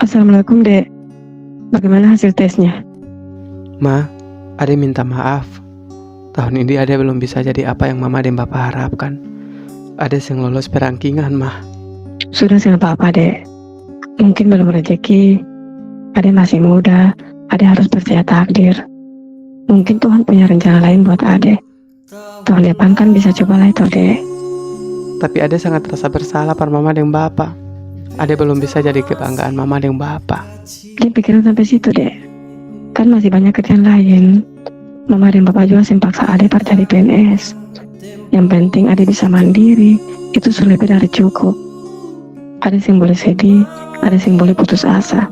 Assalamualaikum, Dek. Bagaimana hasil tesnya? Ma, Ade minta maaf. Tahun ini Ade belum bisa jadi apa yang Mama dan Papa harapkan. Ade sing lolos perangkingan, Ma. Sudah sih apa-apa, Dek. Mungkin belum rezeki. Ade masih muda. Ade harus percaya takdir. Mungkin Tuhan punya rencana lain buat Ade. Tahun depan kan bisa coba lagi toh, Dek. Tapi Ade sangat rasa bersalah par Mama dan Papa. Ade belum bisa jadi kebanggaan Mama dan Papa. Dia pikiran sampai situ, Dek. Kan masih banyak kerjaan lain. Mama dan Papa juga paksa Ade jadi PNS. Yang penting Ade bisa mandiri. Itu sudah lebih dari cukup. Ada yang boleh sedih, ada yang boleh putus asa.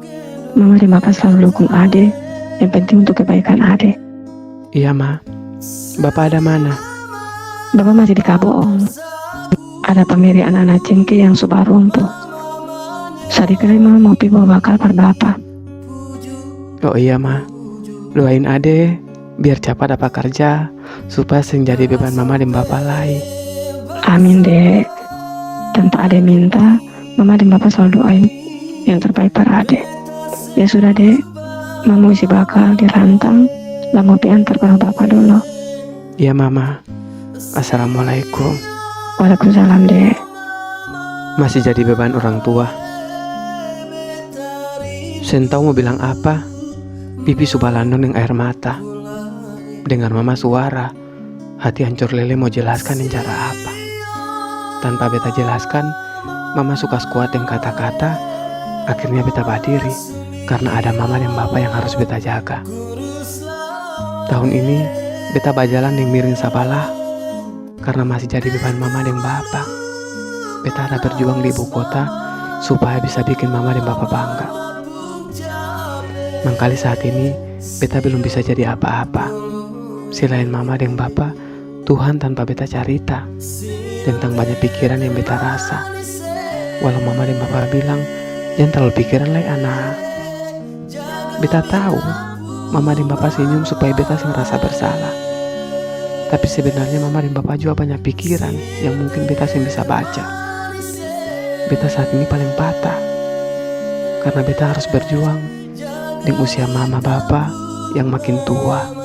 Mama dan Papa selalu dukung Ade. Yang penting untuk kebaikan Ade. Iya, Ma. Bapak ada mana? Bapak masih di Kabo, Om. Ada pemiri anak-anak cengkeh yang subah rumpuh. Sadi kali Mama mau pi bawa bakal per Bapak. Oh iya, Ma. Doain Ade biar cepat dapat kerja supaya sing jadi beban Mama dan Bapak lain. Amin, Dek. Tanpa Ade minta, Mama dan Bapak selalu doain yang terbaik para Ade. Ya sudah, Dek. Mama isi bakal dirantang. Lah mau pi antar para Bapak dulu. Iya, Mama. Assalamualaikum. Waalaikumsalam, Dek. Masih jadi beban orang tua. Sen tahu mau bilang apa? Pipi subalandon dengan air mata. Dengar Mama suara, hati hancur lele mau jelaskan yang cara apa. Tanpa beta jelaskan, Mama suka kuat dengan kata-kata. Akhirnya beta berdiri karena ada Mama dan Bapak yang harus beta jaga. Tahun ini beta berjalan dengan miring sabalah karena masih jadi beban Mama dan Bapak. Beta ada berjuang di ibu kota supaya bisa bikin Mama dan Bapak bangga. Mangkali saat ini beta belum bisa jadi apa-apa. Selain Mama dan Bapak, Tuhan tanpa beta cerita tentang banyak pikiran yang beta rasa. Walau Mama dan Bapak bilang jangan terlalu pikiran lah anak. Beta tahu Mama dan Bapak senyum supaya beta sing rasa bersalah. Tapi sebenarnya Mama dan Bapak juga banyak pikiran yang mungkin beta sing bisa baca. Beta saat ini paling patah karena beta harus berjuang dengan usia Mama Bapak yang makin tua.